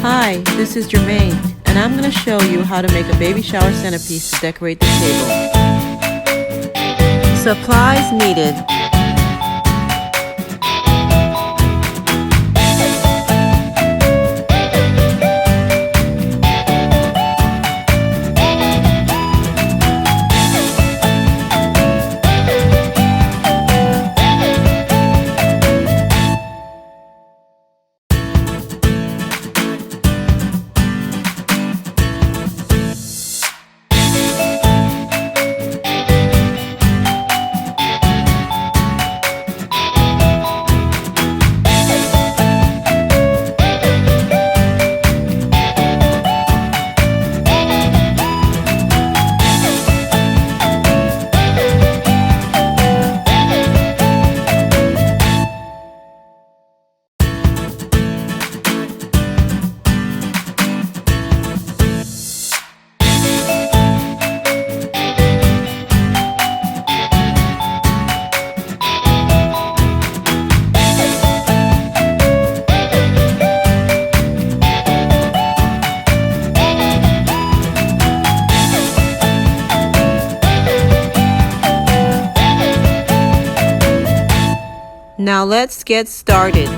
Hi, this is Jermaine, and I'm going to show you how to make a baby shower centerpiece to decorate the table. Supplies needed: Now let's get started.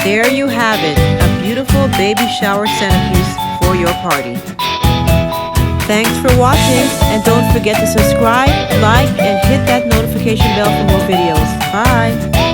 There you have it, a beautiful baby shower centerpiece for your party. Thanks for watching, and don't forget to subscribe, like, and hit that notification bell for more videos. Bye!